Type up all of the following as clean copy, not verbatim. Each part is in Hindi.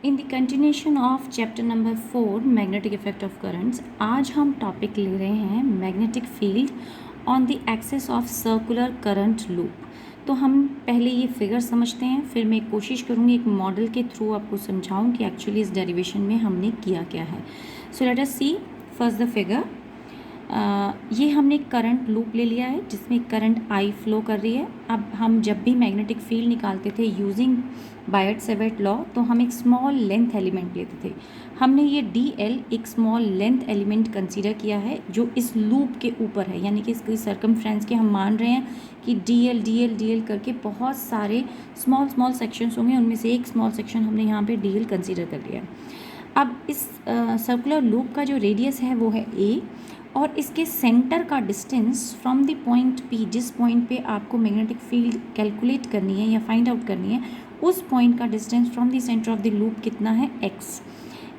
In the continuation of chapter number 4 magnetic effect of currents, आज हम टॉपिक ले रहे हैं magnetic field on the axis of circular current loop. तो हम पहले ये फिगर समझते हैं, फिर मैं कोशिश करूँगी एक मॉडल के थ्रू आपको समझाऊँ कि एक्चुअली इस डेरिवेशन में हमने किया क्या है। So let us see first the figure. ये हमने करंट लूप ले लिया है जिसमें करंट आई फ्लो कर रही है। अब हम जब भी मैग्नेटिक फील्ड निकालते थे यूजिंग बायट-सेवर्ट लॉ, तो हम एक स्मॉल लेंथ एलिमेंट लेते थे। हमने ये डी एल एक स्मॉल लेंथ एलिमेंट कंसीडर किया है जो इस लूप के ऊपर है, यानी कि इसकी सर्कमफ्रेंस के हम मान रहे हैं कि डी एल करके बहुत सारे स्मॉल सेक्शंस होंगे, उनमें से एक स्मॉल सेक्शन हमने यहाँ पे डी एल कंसीडर कर लिया है। अब इस सर्कुलर लूप का जो रेडियस है वो है ए, और इसके सेंटर का distance from the point P, जिस पॉइंट पे आपको मैग्नेटिक फील्ड कैलकुलेट करनी है या फाइंड आउट करनी है, उस पॉइंट का distance from the centre of the loop कितना है, एक्स।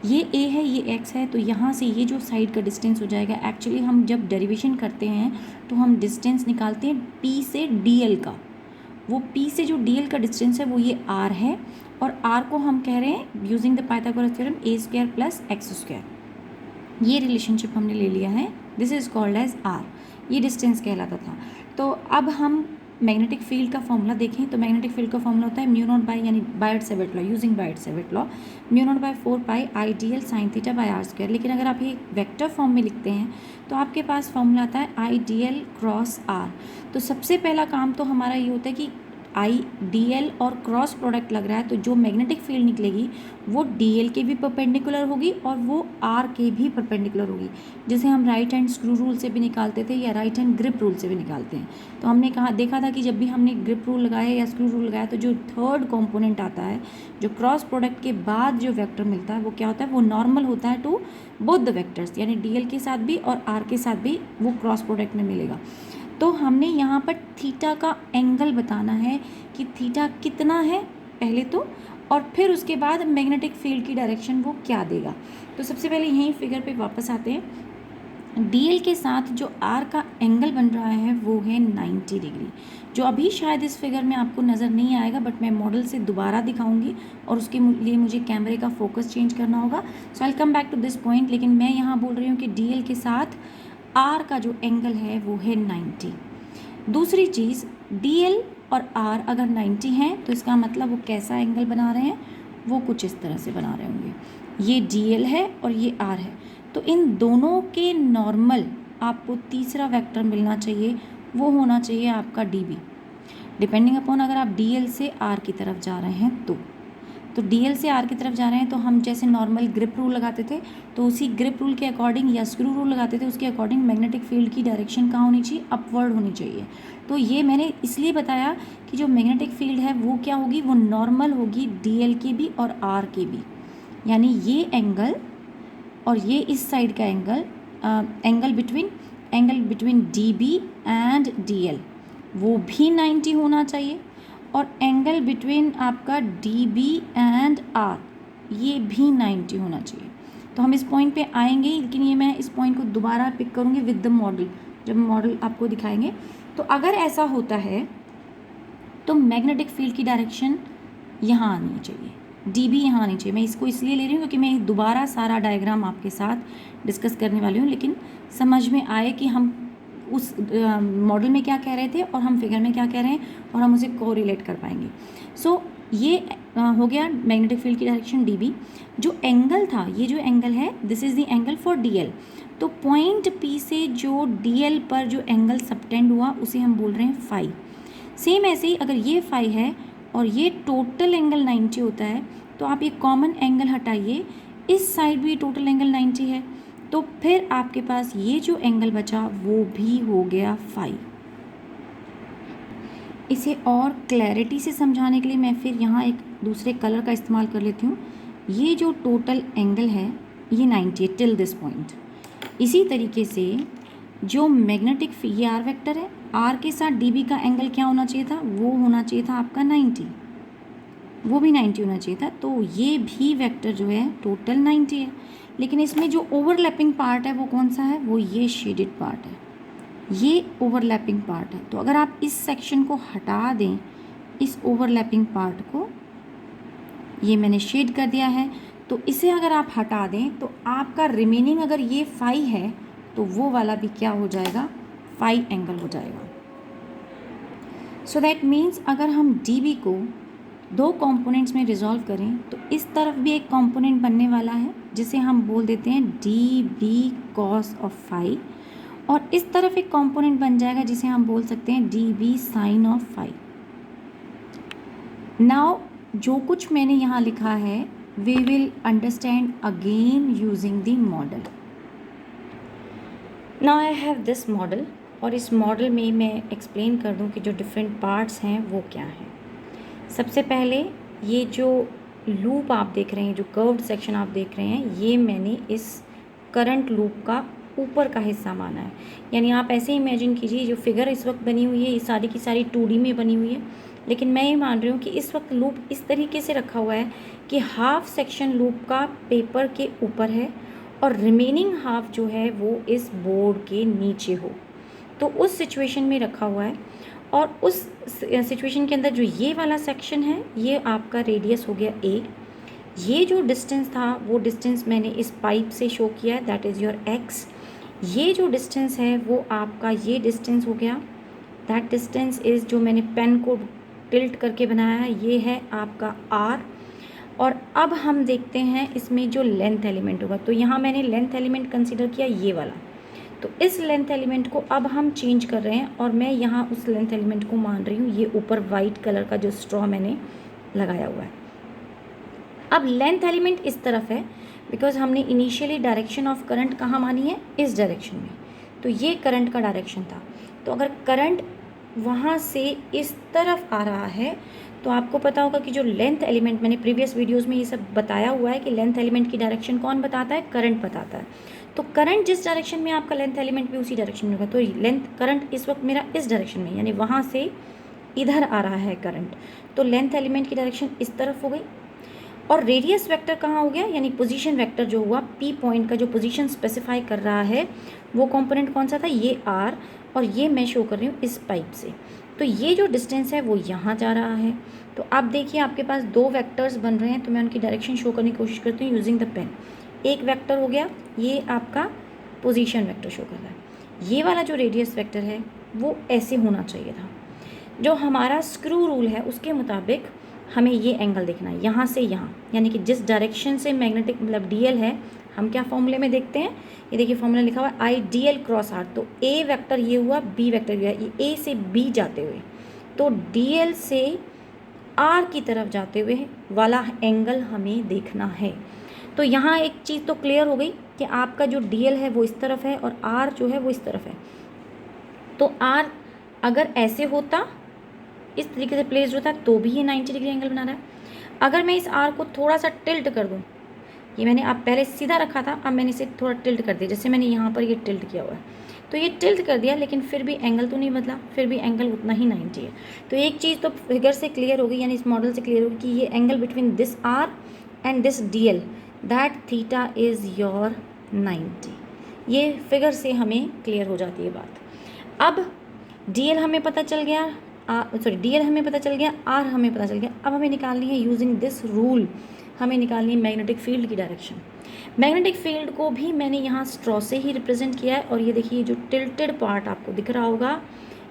ये ए है, ये एक्स है, तो यहाँ से ये जो साइड का डिस्टेंस हो जाएगा, एक्चुअली हम जब डेरिवेशन करते हैं तो हम डिस्टेंस निकालते हैं पी से डी एल का। वो पी से जो डी एल का डिस्टेंस है वो ये आर है, और आर को हम कह रहे हैं using the Pythagoras theorem A square plus x square. ये रिलेशनशिप हमने ले लिया है, this is called as R, ये डिस्टेंस कहलाता था। तो अब हम मैग्नेटिक फील्ड का फॉर्मूला देखें तो मैग्नेटिक फील्ड का फॉर्मूला होता है म्यू नॉट बाई, यानी Biot Savart law, using Biot Savart law, mu not by 4 pi I D L sine theta by r square. लेकिन अगर आप ये वेक्टर फॉर्म में लिखते हैं तो आपके पास फॉर्मूला आता है I D L cross R. तो सबसे पहला काम तो हमारा ये होता है कि आई डी एल और क्रॉस प्रोडक्ट लग रहा है, तो जो मैग्नेटिक फील्ड निकलेगी वो डी एल के भी परपेंडिकुलर होगी और वो आर के भी परपेंडिकुलर होगी, जिसे हम राइट हैंड स्क्रू रूल से भी निकालते थे या राइट हैंड ग्रिप रूल से भी निकालते हैं। तो हमने देखा था कि जब भी हमने ग्रिप रूल लगाया या स्क्रू रूल लगाया तो जो थर्ड कॉम्पोनेंट आता है, जो क्रॉस प्रोडक्ट के बाद जो वेक्टर मिलता है, वो क्या होता है, वो नॉर्मल होता है टू बोथ द वेक्टर्स, यानी डी एल के साथ भी और आर के साथ भी वो क्रॉस प्रोडक्ट में मिलेगा। तो हमने यहाँ पर थीटा का एंगल बताना है कि थीटा कितना है पहले तो, और फिर उसके बाद मैग्नेटिक फील्ड की डायरेक्शन वो क्या देगा। तो सबसे पहले यहीं फिगर पे वापस आते हैं। डी एल के साथ जो आर का एंगल बन रहा है वो है 90 डिग्री, जो अभी शायद इस फिगर में आपको नज़र नहीं आएगा, बट मैं मॉडल से दोबारा दिखाऊंगी और उसके लिए मुझे कैमरे का फोकस चेंज करना होगा। So I come back to this point, लेकिन मैं यहाँ बोल रही हूँ कि डी एल के साथ आर का जो एंगल है वो है 90। दूसरी चीज़, डी एल और आर अगर 90 हैं तो इसका मतलब वो कैसा एंगल बना रहे हैं, वो कुछ इस तरह से बना रहे होंगे। ये डी एल है और ये आर है, तो इन दोनों के नॉर्मल आपको तीसरा वेक्टर मिलना चाहिए, वो होना चाहिए आपका डी बी, डिपेंडिंग अपॉन अगर आप डी एल से आर की तरफ जा रहे हैं तो डी एल से आर की तरफ जा रहे हैं तो हम जैसे नॉर्मल ग्रिप रूल लगाते थे, तो उसी ग्रिप रूल के अकॉर्डिंग या स्क्रू रूल लगाते थे उसके अकॉर्डिंग मैग्नेटिक फील्ड की डायरेक्शन कहाँ होनी चाहिए, अपवर्ड होनी चाहिए। तो ये मैंने इसलिए बताया कि जो मैग्नेटिक फील्ड है वो क्या होगी, वो नॉर्मल होगी डी एल की भी और आर की भी, यानी ये एंगल और ये इस साइड का angle, angle between D B and D L वो भी 90 होना चाहिए, और एंगल बिटवीन आपका डी बी एंड आर ये भी 90 होना चाहिए। तो हम इस पॉइंट पे आएंगे, लेकिन ये मैं इस पॉइंट को दोबारा पिक करूँगी विद द मॉडल, जब मॉडल आपको दिखाएंगे। तो अगर ऐसा होता है तो मैग्नेटिक फील्ड की डायरेक्शन यहाँ आनी चाहिए, डी बी यहाँ आनी चाहिए। मैं इसको इसलिए ले रही हूँ क्योंकि मैं दोबारा सारा डायग्राम आपके साथ डिस्कस करने वाली हूँ, लेकिन समझ में आए कि हम उस मॉडल में क्या कह रहे थे और हम फिगर में क्या कह रहे हैं, और हम उसे कोरिलेट कर पाएंगे। सो ये हो गया मैग्नेटिक फील्ड की डायरेक्शन डी बी। जो एंगल था, ये जो एंगल है, this is the angle for D L. तो पॉइंट पी से जो डी एल पर जो एंगल सबटेंड हुआ उसे हम बोल रहे हैं फाई। सेम ऐसे ही अगर ये फाई है और ये टोटल एंगल 90 होता है, तो आप ये कॉमन एंगल हटाइए, इस साइड भी टोटल एंगल 90 है, तो फिर आपके पास ये जो एंगल बचा वो भी हो गया फाई। इसे और क्लैरिटी से समझाने के लिए मैं फिर यहाँ एक दूसरे कलर का इस्तेमाल कर लेती हूँ। ये जो टोटल एंगल है ये 90 है टिल दिस पॉइंट। इसी तरीके से जो मैग्नेटिक ये आर वेक्टर है, आर के साथ डी बी का एंगल क्या होना चाहिए था, वो होना चाहिए था आपका 90, वो भी 90 होना चाहिए था। तो ये भी वेक्टर जो है टोटल 90 है, लेकिन इसमें जो ओवरलैपिंग पार्ट है वो कौन सा है, वो ये शेडेड पार्ट है, ये ओवरलैपिंग पार्ट है। तो अगर आप इस सेक्शन को हटा दें, इस ओवरलैपिंग पार्ट को, ये मैंने शेड कर दिया है। तो इसे अगर आप हटा दें तो आपका रिमेनिंग अगर ये फाई है तो वो वाला भी क्या हो जाएगा, फाई एंगल हो जाएगा। सो दैट मीन्स अगर हम डी बी को दो कंपोनेंट्स में रिजॉल्व करें तो इस तरफ भी एक कंपोनेंट बनने वाला है जिसे हम बोल देते हैं D B cos of phi, और इस तरफ एक कंपोनेंट बन जाएगा जिसे हम बोल सकते हैं D B sine of phi. Now जो कुछ मैंने यहाँ लिखा है we will understand again using the model. Now I have this model, और इस मॉडल में मैं एक्सप्लेन कर दूँ कि जो डिफरेंट पार्ट्स हैं वो क्या हैं। सबसे पहले ये जो लूप आप देख रहे हैं, जो कर्व्ड सेक्शन आप देख रहे हैं, ये मैंने इस करंट लूप का ऊपर का हिस्सा माना है। यानी आप ऐसे इमेजिन कीजिए, जो फिगर इस वक्त बनी हुई है ये सारी की सारी 2D में बनी हुई है, लेकिन मैं ये मान रही हूँ कि इस वक्त लूप इस तरीके से रखा हुआ है कि हाफ सेक्शन लूप का पेपर के ऊपर है और रिमेनिंग हाफ जो है वो इस बोर्ड के नीचे हो। तो उस सिचुएशन में रखा हुआ है, और उस सिचुएशन के अंदर जो ये वाला सेक्शन है ये आपका रेडियस हो गया ए। ये जो डिस्टेंस था वो डिस्टेंस मैंने इस पाइप से शो किया है, दैट इज़ योर एक्स। ये जो डिस्टेंस है वो आपका ये डिस्टेंस हो गया, दैट डिस्टेंस इज़ जो मैंने पेन को टिल्ट करके बनाया है ये है आपका आर। और अब हम देखते हैं इसमें जो लेंथ एलिमेंट होगा, तो यहाँ मैंने लेंथ एलिमेंट कंसिडर किया ये वाला। तो इस लेंथ एलिमेंट को अब हम चेंज कर रहे हैं और मैं यहाँ उस लेंथ एलिमेंट को मान रही हूँ ये ऊपर वाइट कलर का जो स्ट्रॉ मैंने लगाया हुआ है। अब लेंथ एलिमेंट इस तरफ है बिकॉज हमने इनिशियली डायरेक्शन ऑफ करंट कहाँ मानी है, इस डायरेक्शन में। तो ये करंट का डायरेक्शन था। तो अगर करंट वहाँ से इस तरफ आ रहा है तो आपको पता होगा कि जो लेंथ एलिमेंट, मैंने प्रीवियस वीडियोस में ये सब बताया हुआ है कि लेंथ एलिमेंट की डायरेक्शन कौन बताता है, करंट बताता है। तो करंट जिस डायरेक्शन में आपका लेंथ एलिमेंट भी उसी डायरेक्शन में होगा। तो लेंथ करंट इस वक्त मेरा इस डायरेक्शन में, यानी वहाँ से इधर आ रहा है करंट, तो लेंथ एलिमेंट की डायरेक्शन इस तरफ हो गई। और रेडियस वेक्टर कहाँ हो गया, यानी पोजीशन वेक्टर जो हुआ, पी पॉइंट का जो पोजीशन स्पेसिफाई कर रहा है वो कंपोनेंट कौन सा था, ये आर, और ये मैं शो कर रही हूँ इस पाइप से। तो ये जो डिस्टेंस है वो यहाँ जा रहा है। तो आप देखिए आपके पास दो वेक्टर्स बन रहे हैं, तो मैं उनकी डायरेक्शन शो करने की कोशिश करती हूँ यूजिंग द पेन। एक वेक्टर हो गया, ये आपका पोजीशन वेक्टर शो कर रहा है। ये वाला जो रेडियस वेक्टर है वो ऐसे होना चाहिए था। जो हमारा स्क्रू रूल है उसके मुताबिक हमें ये एंगल देखना है यहाँ से यहाँ, यानी कि जिस डायरेक्शन से मैग्नेटिक मतलब डीएल है, हम क्या फॉर्मूले में देखते हैं, ये देखिए फॉर्मूला लिखा हुआ है I D L cross R. तो ए वेक्टर ये हुआ, बी वेक्टर ये हुआ, ये ए से बी जाते हुए, तो डी एल से आर की तरफ जाते हुए वाला एंगल हमें देखना है। तो यहाँ एक चीज़ तो क्लियर हो गई कि आपका जो डी एल है वो इस तरफ है और आर जो है वो इस तरफ है। तो आर अगर ऐसे होता, इस तरीके से प्लेस्ड होता तो भी ये 90 डिग्री एंगल बना रहा है। अगर मैं इस आर को थोड़ा सा टिल्ट कर दूँ, ये मैंने आप पहले सीधा रखा था, अब मैंने इसे थोड़ा टिल्ट कर दिया, जैसे मैंने यहाँ पर ये टिल्ट किया हुआ है, तो ये टिल्ट कर दिया, लेकिन फिर भी एंगल तो नहीं बदला, फिर भी एंगल उतना ही 90 है। तो एक चीज़ तो फिगर से क्लियर हो गई, यानी इस मॉडल से क्लियर होगी कि ये angle between this R and this D L, that theta is your 90। ये फिगर से हमें क्लियर हो जाती है बात। अब डी एल हमें पता चल गया, डी एल हमें पता चल गया, आर हमें पता चल गया। अब हमें निकालनी है यूजिंग दिस रूल, हमें निकालनी है मैग्नेटिक फील्ड की डायरेक्शन। मैग्नेटिक फील्ड को भी मैंने यहाँ स्ट्रॉ से ही रिप्रेजेंट किया है, और ये देखिए जो टिल्टेड पार्ट आपको दिख रहा होगा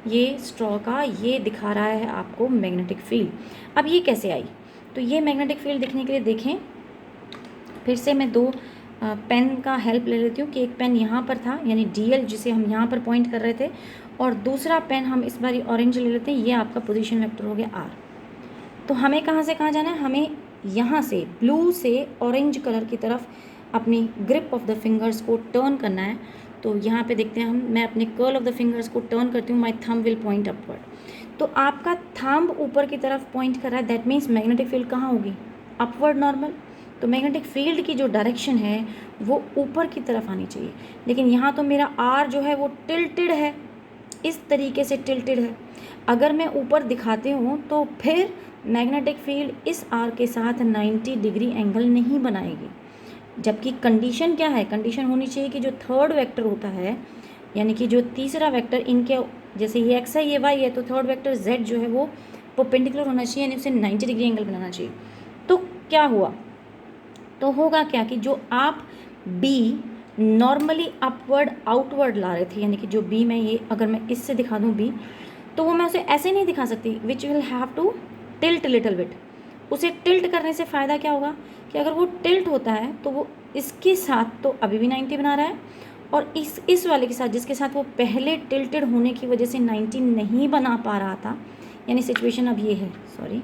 ये स्ट्रॉ का, ये दिखा रहा है आपको मैग्नेटिक फील्ड। अब ये कैसे आई, तो ये मैग्नेटिक फील्ड दिखने के लिए देखें, फिर से मैं दो पेन का हेल्प ले लेती हूँ कि एक पेन यहाँ पर था यानी डीएल जिसे हम यहाँ पर पॉइंट कर रहे थे, और दूसरा पेन हम इस बार ऑरेंज ले लेते हैं, ये आपका पोजीशन वेक्टर हो गया आर। तो हमें कहाँ से कहाँ जाना है, हमें यहाँ से ब्लू से ऑरेंज कलर की तरफ अपनी ग्रिप ऑफ द फिंगर्स को टर्न करना है। तो यहाँ पे देखते हैं हम, मैं अपने कर्ल ऑफ द फिंगर्स को टर्न करती हूँ, माई थंब विल पॉइंट अपवर्ड। तो आपका थंब ऊपर की तरफ पॉइंट कर रहा है, दैट मीन्स मैग्नेटिक फील्ड कहाँ होगी, अपवर्ड नॉर्मल। तो मैग्नेटिक फील्ड की जो डायरेक्शन है वो ऊपर की तरफ आनी चाहिए, लेकिन यहाँ तो मेरा आर जो है वो टिल्टेड है, इस तरीके से टिल्टेड है। अगर मैं ऊपर दिखाती हूँ तो फिर मैग्नेटिक फील्ड इस आर के साथ 90 डिग्री एंगल नहीं बनाएगी, जबकि कंडीशन क्या है, कंडीशन होनी चाहिए कि जो थर्ड वेक्टर होता है, यानी कि जो तीसरा वेक्टर, इनके जैसे ये एक्स है ये वाई है, तो थर्ड वेक्टर जेड जो है वो परपेंडिकुलर होना चाहिए, यानी उसे 90 डिग्री एंगल बनाना चाहिए। तो क्या हुआ, तो होगा क्या कि जो आप बी नॉर्मली अपवर्ड आउटवर्ड ला रहे थे, यानी कि जो बी में ये अगर मैं इससे दिखा दूँ बी, तो वो मैं उसे ऐसे नहीं दिखा सकती, which will have to tilt little bit. उसे टिल्ट करने से फ़ायदा क्या होगा कि अगर वो टिल्ट होता है तो वो इसके साथ तो अभी भी 90 बना रहा है, और इस वाले के साथ जिसके साथ वो पहले टिल्टेड होने की वजह से 90 नहीं बना पा रहा था, यानी सिचुएशन अब ये है, सॉरी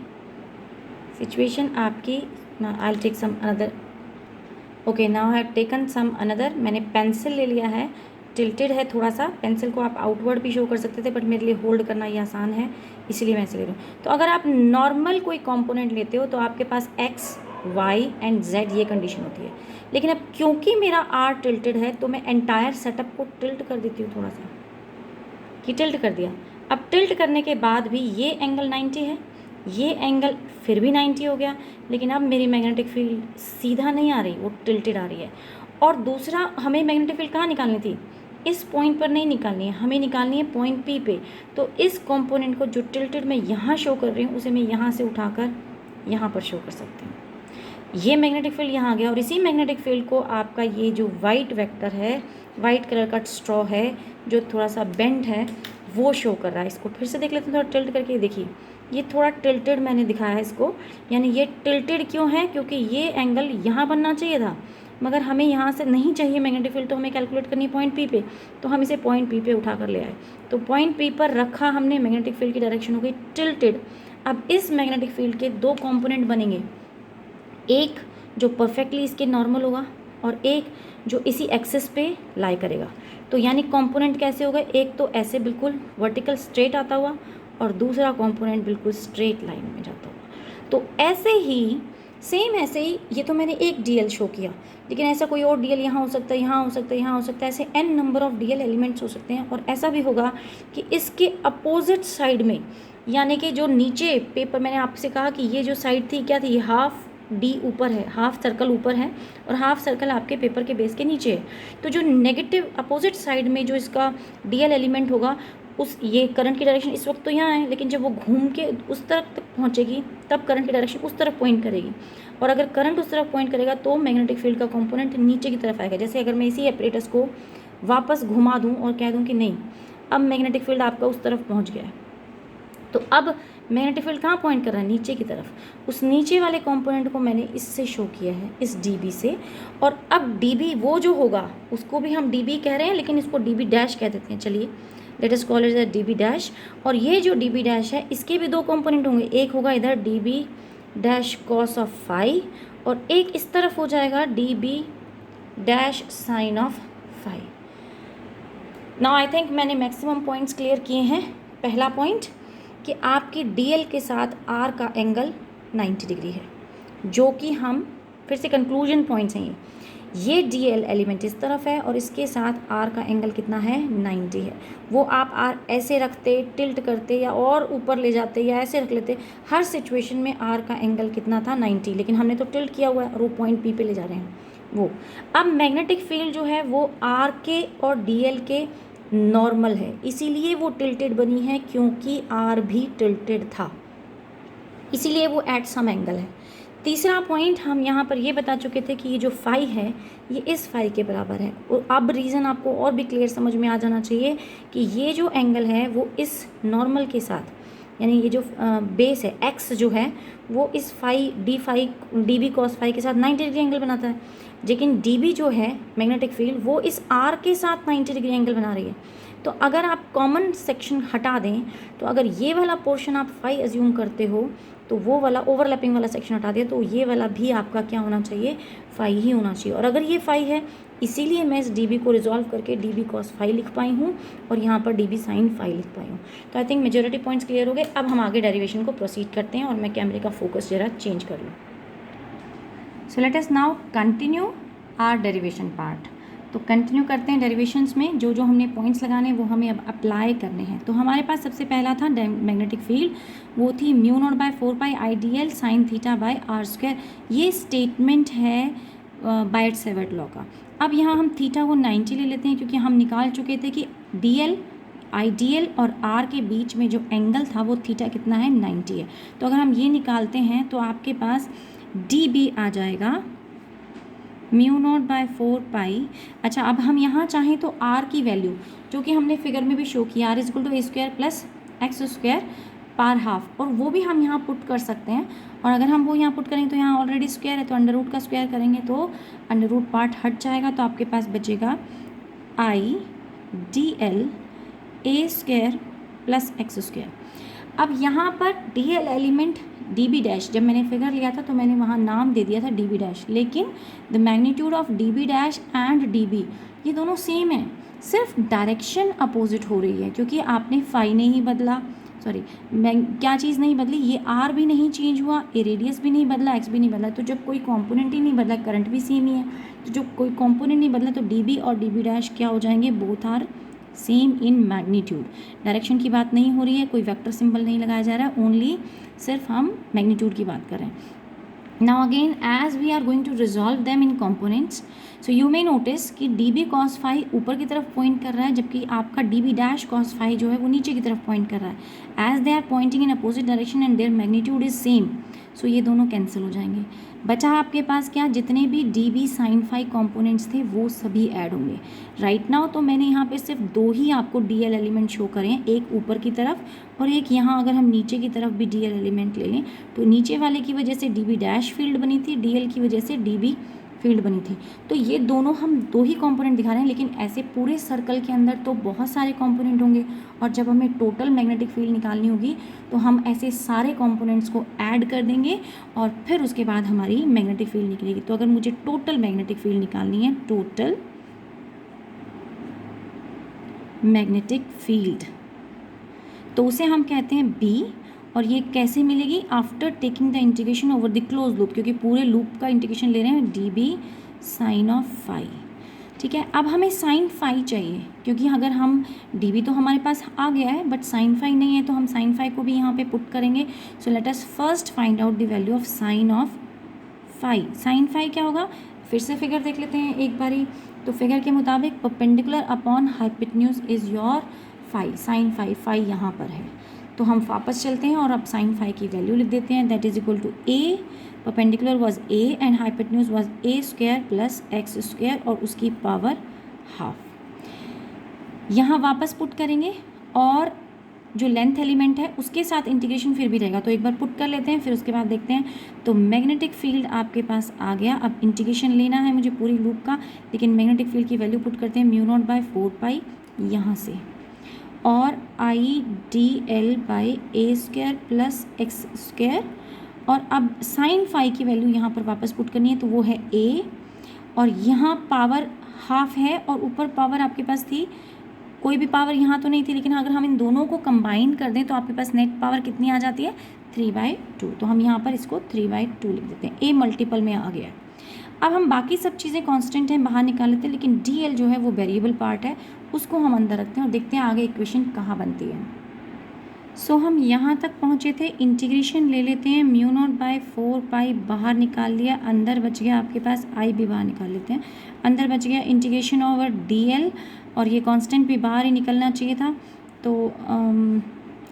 सिचुएशन आपकी, I will take some another, okay now I have taken some another, मैंने पेंसिल ले लिया है, टिल्टेड है थोड़ा सा, पेंसिल को आप आउटवर्ड भी शो कर सकते थे बट मेरे लिए होल्ड करना ये आसान है, इसीलिए मैं ऐसे ले रही हूँ। तो अगर आप नॉर्मल कोई कंपोनेंट लेते हो तो आपके पास एक्स वाई एंड जेड ये कंडीशन होती है, लेकिन अब क्योंकि मेरा आर टिल्टेड है तो मैं एंटायर सेटअप को टिल्ट कर देती हूँ थोड़ा सा, कि टिल्ट कर दिया। अब टिल्ट करने के बाद भी ये एंगल 90 है, ये एंगल फिर भी 90 हो गया, लेकिन अब मेरी मैग्नेटिक फील्ड सीधा नहीं आ रही, वो टिल्टेड आ रही है। और दूसरा, हमें मैग्नेटिक फील्ड कहाँ निकालनी थी, इस पॉइंट पर नहीं निकालनी है, हमें निकालनी है पॉइंट पी पे। तो इस कंपोनेंट को जो टिल्टेड मैं यहाँ शो कर रही हूँ उसे मैं यहाँ से उठाकर यहाँ पर शो कर सकती हूँ। ये मैग्नेटिक फील्ड यहाँ आ गया, और इसी मैग्नेटिक फील्ड को आपका ये जो वाइट वेक्टर है, वाइट कलर का स्ट्रॉ है जो थोड़ा सा बेंड है, वो शो कर रहा है। इसको फिर से देख लेते हैं थोड़ा टिल्ट करके, देखिए ये थोड़ा टिल्टेड मैंने दिखाया है इसको, यानी ये टिल्टेड क्यों है, क्योंकि ये एंगल यहाँ बनना चाहिए था मगर हमें यहाँ से नहीं चाहिए मैग्नेटिक फील्ड, तो हमें कैलकुलेट करनी है पॉइंट पी पे, तो हम इसे पॉइंट पी पे उठा कर ले आए, तो पॉइंट पी पर रखा हमने, मैग्नेटिक फील्ड की डायरेक्शन हो गई टिल्टेड। अब इस मैग्नेटिक फील्ड के दो कॉम्पोनेंट बनेंगे, एक जो परफेक्टली इसके नॉर्मल होगा और एक जो इसी एक्सिस पे लाई करेगा। तो यानी कंपोनेंट कैसे होगा, एक तो ऐसे बिल्कुल वर्टिकल स्ट्रेट आता हुआ और दूसरा कंपोनेंट बिल्कुल स्ट्रेट लाइन में जाता हुआ। तो ऐसे ही सेम ऐसे ही, ये तो मैंने एक डीएल शो किया, लेकिन ऐसा कोई और डीएल यहाँ हो सकता है, यहाँ हो सकता है, यहाँ हो सकता है, ऐसे n number of DL elements हो सकते हैं। और ऐसा भी होगा कि इसके अपोजिट साइड में, यानी कि जो नीचे पेपर, मैंने आपसे कहा कि ये जो साइड थी क्या थी, ये हाफ डी ऊपर है, हाफ सर्कल ऊपर है और हाफ सर्कल आपके पेपर के बेस के नीचे है। तो जो नेगेटिव अपोजिट साइड में जो इसका डीएल एलिमेंट होगा, उस ये करंट की डायरेक्शन इस वक्त तो यहाँ है, लेकिन जब वो घूम के उस तरफ तक पहुँचेगी तब करंट की डायरेक्शन उस तरफ पॉइंट करेगी, और अगर करंट उस तरफ पॉइंट करेगा तो मैग्नेटिक फील्ड का कंपोनेंट नीचे की तरफ आएगा। जैसे अगर मैं इसी एपरेटस को वापस घुमा दूँ और कह दूँ कि नहीं, अब मैग्नेटिक फील्ड आपका उस तरफ पहुँच गया है, तो अब मैग्नेटिक फील्ड कहाँ पॉइंट कर रहा है, नीचे की तरफ। उस नीचे वाले कंपोनेंट को मैंने इससे शो किया है, इस डीबी से। और अब डीबी वो जो होगा उसको भी हम डीबी कह रहे हैं, लेकिन इसको डीबी डैश कह देते हैं, चलिए let us call it as D B dash. और ये जो डीबी डैश है इसके भी दो कंपोनेंट होंगे, एक होगा इधर D B dash cos of phi, और एक इस तरफ हो जाएगा D B dash sine of phi. Now I think मैंने मैक्सिमम पॉइंट्स क्लियर किए हैं। पहला पॉइंट कि आपकी डीएल के साथ आर का एंगल 90 डिग्री है, जो कि हम फिर से कंक्लूजन पॉइंट्स हैं ये डीएल एलिमेंट इस तरफ है और इसके साथ आर का एंगल कितना है, 90 है। वो आप आर ऐसे रखते, टिल्ट करते या और ऊपर ले जाते या ऐसे रख लेते, हर सिचुएशन में आर का एंगल कितना था, 90, लेकिन हमने तो टिल्ट किया हुआ है और वो पॉइंट पी पे ले जा रहे हैं वो। अब मैग्नेटिक फील्ड जो है वो आर के और डीएल के नॉर्मल है, इसीलिए वो टिल्टेड बनी है, क्योंकि आर भी टिल्टेड था, इसीलिए वो एट सम एंगल है। तीसरा पॉइंट हम यहाँ पर ये बता चुके थे कि ये जो फाई है ये इस फाई के बराबर है। और अब रीज़न आपको और भी क्लियर समझ में आ जाना चाहिए कि ये जो एंगल है वो इस नॉर्मल के साथ, यानी ये जो बेस है एक्स जो है वो इस phi D B cos phi के साथ 90 डिग्री एंगल बनाता है, लेकिन डी बी जो है मैग्नेटिक फील्ड वो इस आर के साथ 90 डिग्री एंगल बना रही है। तो अगर आप कॉमन सेक्शन हटा दें, तो अगर ये वाला पोर्शन आप फाई एज्यूम करते हो तो वो वाला ओवरलैपिंग वाला सेक्शन हटा दिया तो ये वाला भी आपका क्या होना चाहिए, फाई ही होना चाहिए। और अगर ये फाई है, इसीलिए मैं इस डीबी को रिजॉल्व करके डीबी कॉस फाई लिख पाई हूँ और यहाँ पर डीबी साइन फाई लिख पाई हूँ। तो I think majority points clear हो गए। अब हम आगे डेरिवेशन को प्रोसीड करते हैं और मैं कैमरे का फोकस जरा चेंज कर लूँ। सो let us now continue our derivation part. तो कंटिन्यू करते हैं डेरिवेशंस में, जो जो हमने पॉइंट्स लगाने वो हमें अब अप्लाई करने हैं। तो हमारे पास सबसे पहला था मैग्नेटिक फील्ड, वो थी mu not by 4 pi I D L sine theta by R square. ये स्टेटमेंट है बायट-सेवर्ट लॉ का। अब यहाँ हम थीटा को 90 ले लेते हैं, क्योंकि हम निकाल चुके थे कि D L I D L और आर के बीच में जो एंगल था वो थीटा कितना है, 90 है। तो अगर हम ये निकालते हैं तो आपके पास डी बी आ जाएगा म्यू नॉट बाय 4 पाई। अच्छा, अब हम यहाँ चाहें तो आर की वैल्यू जो कि हमने फिगर में भी शो किया, R is equal to A square plus x square power half, और वो भी हम यहाँ पुट कर सकते हैं। और अगर हम वो यहाँ पुट करें तो यहाँ ऑलरेडी स्क्वायर है, तो अंडर रूट का स्क्वायर करेंगे तो अंडर रूट पार्ट हट जाएगा, तो आपके पास बचेगा I D L A square plus x square. अब यहाँ पर D L element D B dash, जब मैंने फिगर लिया था तो मैंने वहाँ नाम दे दिया था डी बी डैश, लेकिन the magnitude of D B dash and D B ये दोनों सेम है, सिर्फ डायरेक्शन अपोजिट हो रही है, क्योंकि आपने फाई नहीं बदला, सॉरी क्या चीज़ नहीं बदली, ये आर भी नहीं चेंज हुआ, ए रेडियस भी नहीं बदला, एक्स भी नहीं बदला। तो जब कोई कॉम्पोनेंट ही नहीं बदला, करंट भी सेम ही है, तो जब कोई कॉम्पोनेंट नहीं बदला तो डी बी और डी बी डैश क्या हो जाएंगे, both are same in magnitude. Direction की बात नहीं हो रही है, कोई वेक्टर सिंबल नहीं लगाया जा रहा है, ओनली सिर्फ हम मैग्नीट्यूड की बात कर रहे हैं। Now again as we are going to resolve them in components, so you may notice कि डी बी कॉस फाई ऊपर की तरफ पॉइंट कर रहा है, जबकि आपका D B dash cos phi जो है वो नीचे की तरफ पॉइंट कर रहा है। As they are pointing in opposite direction and their magnitude is same, so ये दोनों कैंसिल हो जाएंगे। बचा आपके पास क्या, जितने भी d B sine phi components थे वो सभी ऐड होंगे। राइट नाउ तो मैंने यहाँ पे सिर्फ दो ही आपको डी एल एलिमेंट शो करें हैं, एक ऊपर की तरफ और एक यहाँ अगर हम नीचे की तरफ भी डी एल एलिमेंट ले लें तो नीचे वाले की वजह से डी बी डैश फील्ड बनी थी, डी एल की वजह से डी बी फील्ड बनी थी। तो ये दोनों हम दो ही कंपोनेंट दिखा रहे हैं, लेकिन ऐसे पूरे सर्कल के अंदर तो बहुत सारे कंपोनेंट होंगे, और जब हमें टोटल मैग्नेटिक फील्ड निकालनी होगी तो हम ऐसे सारे कंपोनेंट्स को ऐड कर देंगे और फिर उसके बाद हमारी मैग्नेटिक फील्ड निकलेगी। तो अगर मुझे टोटल मैग्नेटिक फील्ड निकालनी है, टोटल मैग्नेटिक फील्ड, तो उसे हम कहते हैं बी। और ये कैसे मिलेगी, after taking the integration over the close loop, क्योंकि पूरे लूप का इंटीग्रेशन ले रहे हैं, D B sine of phi. ठीक है, अब हमें साइन फाई चाहिए, क्योंकि अगर हम डी बी तो हमारे पास आ गया है बट साइन फाई नहीं है, तो हम साइन फाई को भी यहाँ पे पुट करेंगे। So let us first find out the value of sine of phi. Sine phi क्या होगा, फिर से फिगर देख लेते हैं एक बारी। तो फिगर के मुताबिक perpendicular upon hypotenuse is your phi, sine phi, phi यहाँ पर है। तो हम वापस चलते हैं और अब साइन फाई की वैल्यू लिख देते हैं, that is equal to a, perpendicular was a and hypotenuse was a square plus x square और उसकी पावर हाफ। यहाँ वापस पुट करेंगे और जो लेंथ एलिमेंट है उसके साथ इंटीग्रेशन फिर भी रहेगा, तो एक बार पुट कर लेते हैं फिर उसके बाद देखते हैं। तो मैग्नेटिक फील्ड आपके पास आ गया। अब इंटीग्रेशन लेना है मुझे पूरी लूप का, लेकिन मैग्नेटिक फील्ड की वैल्यू पुट करते हैं म्यू नॉट बाय 4 पाई यहाँ से, और I D L by a square plus x square. और अब साइन फाई की वैल्यू यहाँ पर वापस पुट करनी है, तो वो है ए, और यहाँ पावर हाफ है और ऊपर पावर आपके पास थी, कोई भी पावर यहाँ तो नहीं थी, लेकिन अगर हम इन दोनों को कंबाइन कर दें तो आपके पास नेट पावर कितनी आ जाती है, 3/2। तो हम यहाँ पर इसको 3/2 लिख देते हैं, ए मल्टीपल में आ गया है। अब हम बाकी सब चीज़ें कांस्टेंट हैं बाहर निकाल लेते हैं, लेकिन डी एल जो है वो वेरिएबल पार्ट है, उसको हम अंदर रखते हैं और देखते हैं आगे इक्वेशन कहाँ बनती है। सो हम यहाँ तक पहुँचे थे, इंटीग्रेशन ले लेते हैं, म्यू नॉट बाय 4 पाई बाहर निकाल लिया, अंदर बच गया आपके पास आई भी बाहर निकाल लेते हैं, अंदर बच गया इंटीग्रेशन ओवर डी एल, और ये कांस्टेंट भी बाहर ही निकलना चाहिए था। तो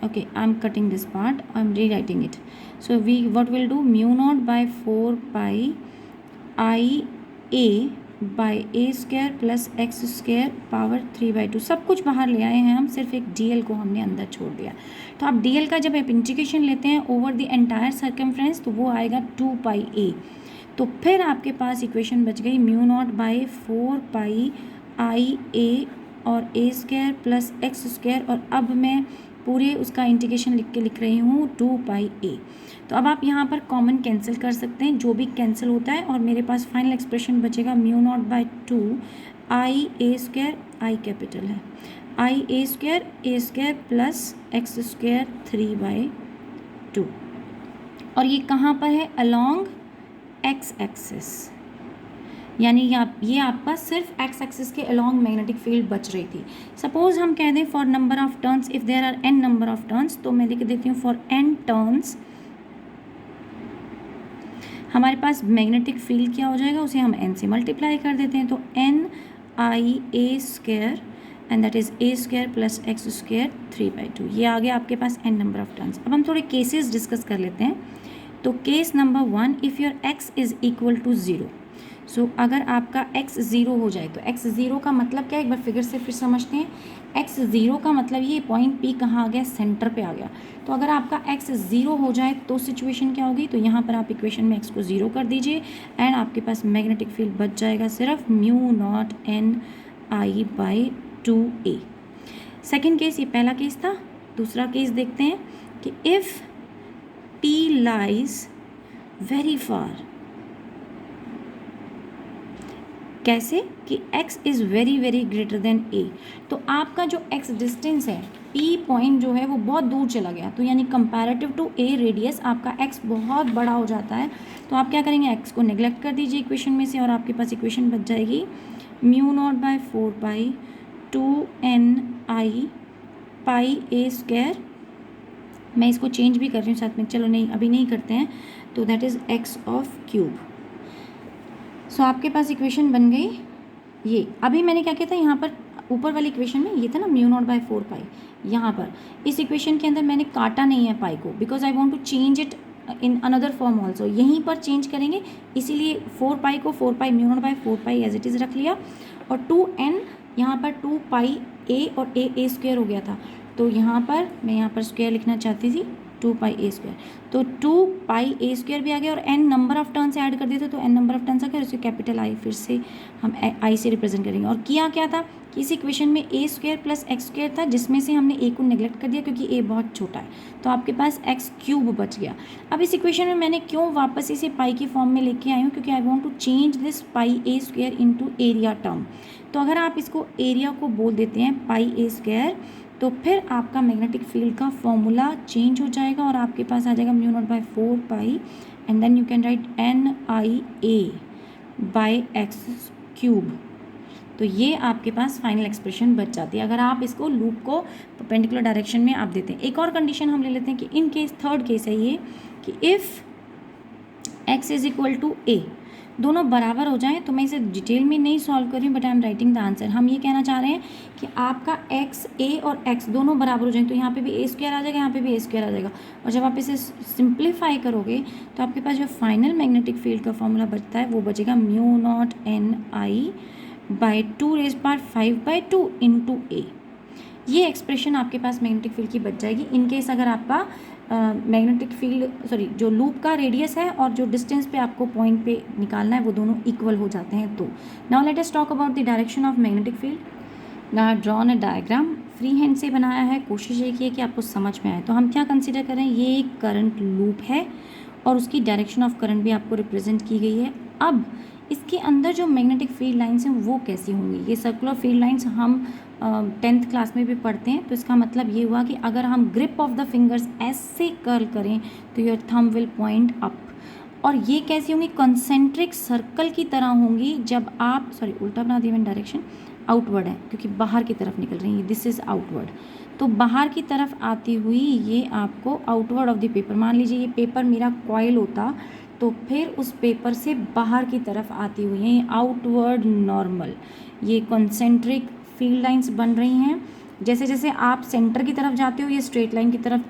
okay, I am cutting this part, I am rewriting it. So we what will do, mu not by 4 pi I a by a square plus x square power 3/2, सब कुछ बाहर ले आए हैं हम, सिर्फ एक डी एल को हमने अंदर छोड़ दिया। तो आप डी एल का जब आप इंटीग्रेशन लेते हैं ओवर द एंटायर सर्कमफ्रेंस तो वो आएगा 2 पाई ए। तो फिर आपके पास इक्वेशन बच गई mu naught by 4 pi I ए और ए स्क्वायर प्लस एक्स स्क्वायर, और अब मैं पूरे उसका इंटीग्रेशन लिख रही हूँ 2 पाई ए। तो अब आप यहाँ पर कॉमन कैंसिल कर सकते हैं, जो भी कैंसिल होता है, और मेरे पास फाइनल एक्सप्रेशन बचेगा mu not by 2 I a square, I capital है, I a square plus x square 3/2, और ये कहाँ पर है, अलॉन्ग एक्स एक्सिस, यानी ये आपका सिर्फ एक्स एक्सिस के अलॉन्ग मैग्नेटिक फील्ड बच रही थी। सपोज हम कह दें for number of turns, if there are n number of turns, तो मैं लिख देती हूँ फॉर एन टर्न्स हमारे पास मैग्नेटिक फील्ड क्या हो जाएगा, उसे हम एन से मल्टीप्लाई कर देते हैं। तो n I a square and that is a square plus x square 3/2, ये आ गया आपके पास एन नंबर ऑफ टर्न्स। अब हम थोड़े केसेस डिस्कस कर लेते हैं। तो case number 1, if your x is equal to 0, so अगर आपका x 0 हो जाए, तो x 0 का मतलब क्या है, एक बार फिगर से फिर समझते हैं। x 0 का मतलब ये पॉइंट P कहाँ आ गया, सेंटर पे आ गया। तो अगर आपका x 0 हो जाए तो सिचुएशन क्या होगी, तो यहाँ पर आप इक्वेशन में x को 0 कर दीजिए एंड आपके पास मैग्नेटिक फील्ड बच जाएगा सिर्फ mu naught n I by 2a। Second case, ये पहला केस था। दूसरा केस देखते हैं कि if P lies very far, कैसे कि x is very very greater than a, तो आपका जो x डिस्टेंस है, P पॉइंट जो है वो बहुत दूर चला गया, तो यानी कंपैरेटिव टू a रेडियस आपका x बहुत बड़ा हो जाता है। तो आप क्या करेंगे, x को नेग्लेक्ट कर दीजिए इक्वेशन में से और आपके पास इक्वेशन बच जाएगी mu naught by 4 pi 2n I pi a square. मैं इसको चेंज भी कर रही हूँ साथ में, चलो नहीं अभी नहीं करते हैं, तो that is x of cube. So आपके पास इक्वेशन बन गई ये। अभी मैंने क्या किया था, यहाँ पर ऊपर वाली इक्वेशन में ये था ना म्यू नॉट बाई 4 पाई, यहाँ पर इस इक्वेशन के अंदर मैंने काटा नहीं है पाई को, because I want to change it in another form also, यहीं पर चेंज करेंगे, इसीलिए 4 पाई को 4 pi mu not by 4 pi as it is रख लिया, और 2n यहाँ पर 2 पाई a और a स्क्वायर हो गया था, तो यहाँ पर मैं यहाँ पर स्क्वायर लिखना चाहती थी 2 पाई a स्क्वायर, तो 2 पाई a स्क्वायर भी आ गया और n number of turns add कर दिए थे, तो n नंबर ऑफ टर्न्स आ गया, और इसे कैपिटल I फिर से हम I से रिप्रेजेंट करेंगे। और किया क्या था कि इस इक्वेशन में a square plus x square था, जिसमें से हमने a को नेग्लेक्ट कर दिया क्योंकि a बहुत छोटा है, तो आपके पास x क्यूब बच गया। अब इस इक्वेशन में मैंने क्यों वापस इसे पाई की फॉर्म में लेके आई हूँ, क्योंकि I want to change this pi a square into area term. तो अगर आप इसको एरिया को बोल देते हैं पाई a स्क्वायर, तो फिर आपका मैग्नेटिक फील्ड का फॉर्मूला चेंज हो जाएगा और आपके पास आ जाएगा mu not by 4 pi and then you can write n I a by x cube. तो ये आपके पास फाइनल एक्सप्रेशन बच जाती है अगर आप इसको लूप को परपेंडिकुलर डायरेक्शन में आप देते हैं। एक और कंडीशन हम ले लेते हैं कि इन केस, थर्ड केस है ये, कि if x is equal to a, दोनों बराबर हो जाएं, तो मैं इसे डिटेल में नहीं सॉल्व कर रही हूँ, but I am writing the answer. हम ये कहना चाह रहे हैं कि आपका x a और x दोनों बराबर हो जाएं, तो यहाँ पे भी a स्क्वायर आ जाएगा, यहाँ पे भी a स्क्वायर आ जाएगा, और जब आप इसे सिंप्लीफाई करोगे तो आपके पास जो फाइनल मैग्नेटिक फील्ड का फॉर्मूला बचता है वो बचेगा mu naught n I by 2⁵ into a। ये एक्सप्रेशन आपके पास मैग्नेटिक फील्ड की बच जाएगी इन केस अगर आपका मैग्नेटिक फील्ड जो लूप का रेडियस है और जो डिस्टेंस पे आपको पॉइंट पे निकालना है वो दोनों इक्वल हो जाते हैं। तो now let us talk about the direction of magnetic field. Now drawn a diagram, free hand से बनाया है, कोशिश ये की है कि आपको समझ में आए। तो हम क्या कंसिडर करें, ये एक करंट लूप है और उसकी डायरेक्शन ऑफ करंट भी आपको रिप्रेजेंट की गई है। अब इसके अंदर जो मैग्नेटिक फील्ड लाइंस हैं वो कैसी होंगी, ये सर्कुलर फील्ड लाइंस हम 10th क्लास में भी पढ़ते हैं। तो इसका मतलब ये हुआ कि अगर हम ग्रिप ऑफ द फिंगर्स ऐसे कर्ल करें तो your thumb will point up, और ये कैसी होंगी, कंसेंट्रिक सर्कल की तरह होंगी। जब आप उल्टा बना दिया मैंने डायरेक्शन, आउटवर्ड है क्योंकि बाहर की तरफ निकल रही है, दिस इज़ आउटवर्ड, तो बाहर की तरफ आती हुई ये आपको आउटवर्ड ऑफ द पेपर, मान लीजिए ये पेपर मेरा कॉइल होता तो फिर उस पेपर से बाहर की तरफ आती हुई है, ये आउटवर्ड नॉर्मल, ये कंसेंट्रिक फील्ड लाइंस बन रही हैं। जैसे जैसे आप सेंटर की तरफ जाते हो ये स्ट्रेट लाइन की तरफ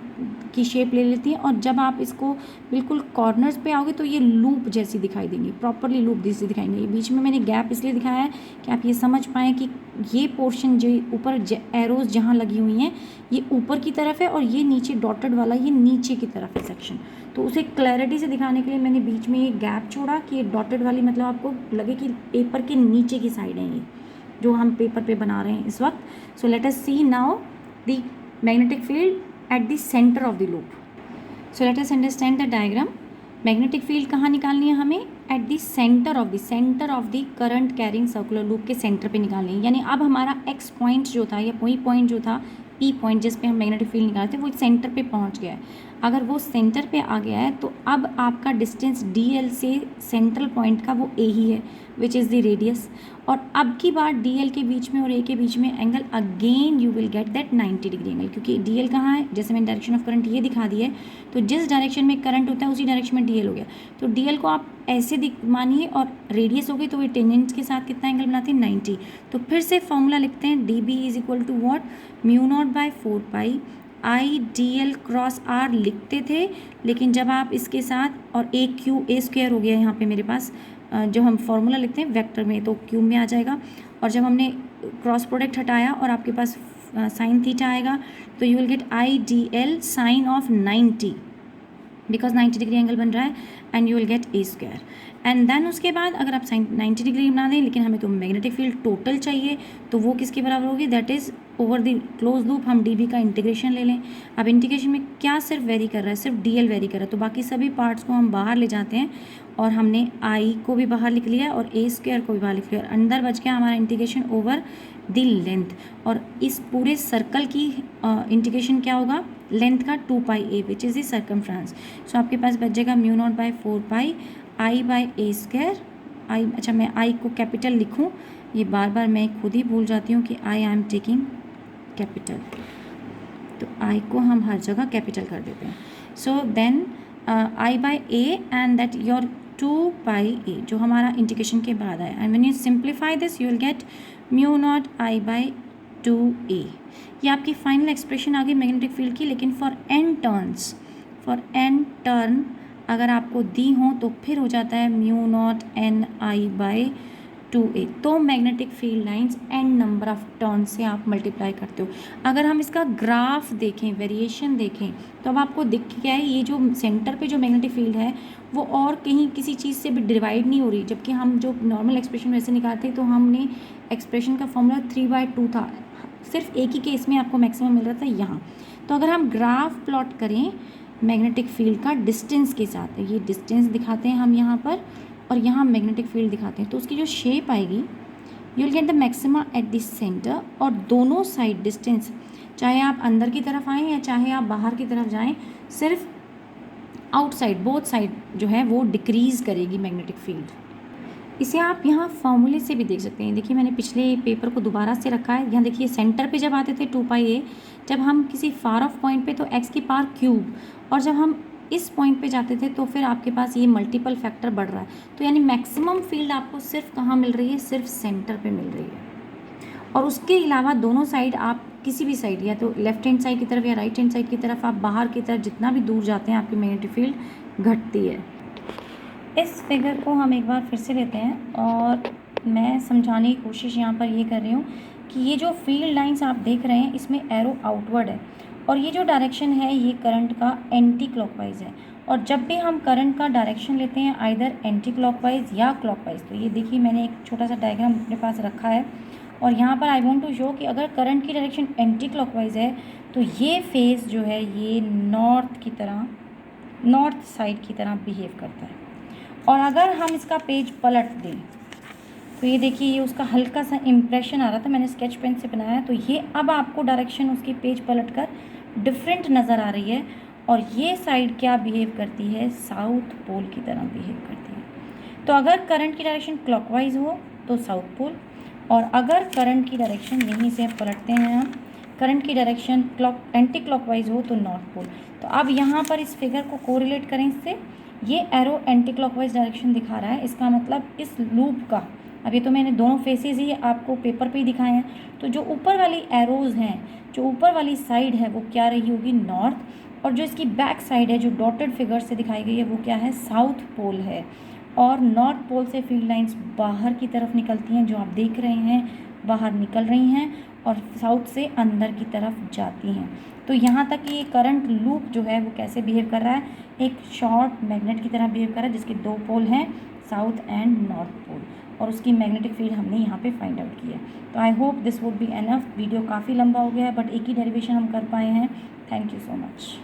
की शेप ले लेती है, और जब आप इसको बिल्कुल कॉर्नर्स पे आओगे तो ये लूप जैसी दिखाई देंगी, प्रॉपरली लूप जैसी दिखाएंगे। ये बीच में मैंने गैप इसलिए दिखाया है कि आप ये समझ पाएँ कि ये पोर्शन जो ऊपर एरोज जहाँ लगी हुई हैं ये ऊपर की तरफ है और ये नीचे डॉटेड वाला ये नीचे की तरफ है सेक्शन। तो उसे क्लैरिटी से दिखाने के लिए मैंने बीच में ये गैप छोड़ा कि ये डॉटेड वाली मतलब आपको लगे कि पेपर के नीचे की साइड है ये जो हम पेपर पे बना रहे हैं इस वक्त। So let us see now the magnetic field at the centre of the loop. So let us understand the diagram. Magnetic field कहाँ निकालनी है हमें, at the centre of the current carrying circular loop के सेंटर पे निकालनी है। यानी अब हमारा एक्स पॉइंट जो था या वही पॉइंट जो था पी पॉइंट जिस पे हम मैग्नेटिक फील्ड निकालते हैं वो सेंटर पे पहुंच गया है। अगर वो सेंटर पे आ गया है तो अब आपका डिस्टेंस डी एल से सेंट्रल पॉइंट का वो ए ही है विच इज़ द रेडियस, और अब की बार डी एल के बीच में और ए के बीच में angle again you will get that 90 degree angle, क्योंकि डी एल कहाँ है, जैसे मैंने डायरेक्शन ऑफ करंट ये दिखा दी है, तो जिस डायरेक्शन में करंट होता है उसी डायरेक्शन में डी एल हो गया। तो डी एल को आप ऐसे मानिए और रेडियस हो गई तो ये टेंजेंट के साथ कितना एंगल बनाती है 90। तो फिर से फॉर्मूला लिखते हैं, D B is equal to what, mu not by 4 pi I D L cross r लिखते थे, लेकिन जब आप इसके साथ और ए क्यू ए स्क्वायर हो गया यहाँ पे मेरे पास, जो हम फॉर्मूला लिखते हैं वेक्टर में तो क्यूब में आ जाएगा, और जब हमने क्रॉस प्रोडक्ट हटाया और आपके पास साइन थीटा आएगा तो you will get I D L sine of 90 because 90 degree angle बन रहा है, and you will get a square. And then उसके बाद अगर आप साइन 90 डिग्री बना दें, लेकिन हमें तो मैग्नेटिक फील्ड टोटल चाहिए, तो वो किसके बराबर होगी, that is over the close loop हम डी का इंटीग्रेशन ले लें। अब इंटीग्रेशन में क्या सिर्फ वेरी कर रहा है, सिर्फ डी एल वेरी कर रहा है, तो बाकी सभी पार्ट्स को हम बाहर ले जाते हैं, और हमने आई को भी बाहर लिख लिया और ए स्क्वायर को भी बाहर लिख लिया, और अंदर बच गया हमारा इंटीग्रेशन ओवर द लेंथ। और इस पूरे सर्कल की इंटीग्रेशन क्या होगा, लेंथ का 2 pi a which is the circumference. So आपके पास बच जाएगा mu not by 4 pi I by a square. I, अच्छा मैं आई को कैपिटल लिखूँ, ये बार बार मैं खुद ही भूल जाती हूँ कि आई एम टेकिंग कैपिटल, तो आई को हम हर जगह कैपिटल कर देते हैं। So then I by a and that your 2 pi a जो हमारा इंटीग्रेशन के बाद आया, and when you simplify this you will get mu naught I by 2a। ये आपकी फाइनल एक्सप्रेशन आ गई मैग्नेटिक फील्ड की, लेकिन फॉर एन टर्न अगर आपको दी हो तो फिर हो जाता है mu naught n I by 2a। तो magnetic field lines n number of turn से आप मल्टीप्लाई करते हो। अगर हम इसका ग्राफ देखें, वेरिएशन देखें, तो अब आपको दिख गया है ये जो सेंटर पे जो मैग्नेटिक फील्ड है वो और कहीं किसी चीज़ से भी डिवाइड नहीं हो रही, जबकि हम जो नॉर्मल एक्सप्रेशन वैसे निकालते तो हमने एक्सप्रेशन का फॉर्मूला 3/2 था, सिर्फ एक ही केस में आपको मैक्सिमम मिल रहा था यहाँ। तो अगर हम ग्राफ प्लॉट करें मैग्नेटिक फील्ड का डिस्टेंस के साथ, ये डिस्टेंस दिखाते हैं हम यहाँ पर, और यहाँ मैग्नेटिक फील्ड दिखाते हैं, तो उसकी जो शेप आएगी you will get the maxima eight the centre, और दोनों साइड डिस्टेंस, चाहे आप अंदर की तरफ आएँ या चाहे आप बाहर की तरफ जाएँ, सिर्फ आउटसाइड बोथ साइड जो है वो डिक्रीज़ करेगी मैग्नेटिक फील्ड। इसे आप यहाँ फॉर्मूले से भी देख सकते हैं। देखिए मैंने पिछले पेपर को दोबारा से रखा है, यहाँ देखिए सेंटर पे जब आते थे 2 पाई ए, जब हम किसी फार ऑफ पॉइंट पे तो एक्स की पावर क्यूब, और जब हम इस पॉइंट पे जाते थे तो फिर आपके पास ये मल्टीपल फैक्टर बढ़ रहा है, तो यानी मैक्सिमम फील्ड आपको सिर्फ कहाँ मिल रही है, सिर्फ सेंटर पे मिल रही है। और उसके अलावा दोनों साइड आप किसी भी साइड, या तो लेफ्ट हैंड साइड की तरफ या राइट हैंड साइड की तरफ, आप बाहर की तरफ जितना भी दूर जाते हैं आपकी मैग्नेटिक फील्ड घटती है। इस फिगर को हम एक बार फिर से लेते हैं, और मैं समझाने की कोशिश यहाँ पर ये कर रही हूँ कि ये जो फील्ड लाइंस आप देख रहे हैं इसमें एरो आउटवर्ड है, और ये जो डायरेक्शन है ये करंट का एंटी क्लॉकवाइज है। और जब भी हम करंट का डायरेक्शन लेते हैं आइदर एंटी क्लॉकवाइज या क्लॉकवाइज, तो ये देखिए मैंने एक छोटा सा डायग्राम अपने पास रखा है, और यहाँ पर आई वांट टू शो कि अगर करंट की डायरेक्शन एंटी क्लॉकवाइज है तो ये फेस जो है ये नॉर्थ साइड की तरह बिहेव करता है। और अगर हम इसका पेज पलट दें तो ये देखिए ये उसका हल्का सा इम्प्रेशन आ रहा था, मैंने स्केच पेन से बनाया, तो ये अब आपको डायरेक्शन उसकी पेज पलट कर डिफरेंट नज़र आ रही है, और ये साइड क्या बिहेव करती है, साउथ पोल की तरह बिहेव करती है। तो अगर करंट की डायरेक्शन क्लॉकवाइज हो तो साउथ पोल, और अगर करंट की डायरेक्शन यहीं से पलटते हैं हम, करंट की डायरेक्शन एंटी क्लॉकवाइज हो तो नॉर्थ पोल। तो अब यहाँ पर इस फिगर को कोरिलेट करें इससे, ये एरो एंटी क्लॉकवाइज डायरेक्शन दिखा रहा है, इसका मतलब इस लूप का, अब ये तो मैंने दोनों फेसेस ही आपको पेपर पे ही दिखाए हैं, तो जो ऊपर वाली एरोज़ हैं, जो ऊपर वाली साइड है वो क्या रही होगी, नॉर्थ, और जो इसकी बैक साइड है जो डॉटेड फिगर से दिखाई गई है वो क्या है, साउथ पोल है। और नॉर्थ पोल से फील्ड लाइंस बाहर की तरफ निकलती हैं, जो आप देख रहे हैं बाहर निकल रही हैं, और साउथ से अंदर की तरफ जाती हैं। तो यहाँ तक ये करंट लूप जो है वो कैसे बिहेव कर रहा है, एक शॉर्ट मैग्नेट की तरह बिहेव कर रहा है, जिसके 2 पोल हैं, साउथ एंड नॉर्थ पोल, और उसकी मैग्नेटिक फील्ड हमने यहाँ पे फाइंड आउट की है। तो I hope this would be enough. Video काफ़ी लंबा हो गया है बट एक ही डेरिवेशन हम कर पाए हैं। Thank you so much.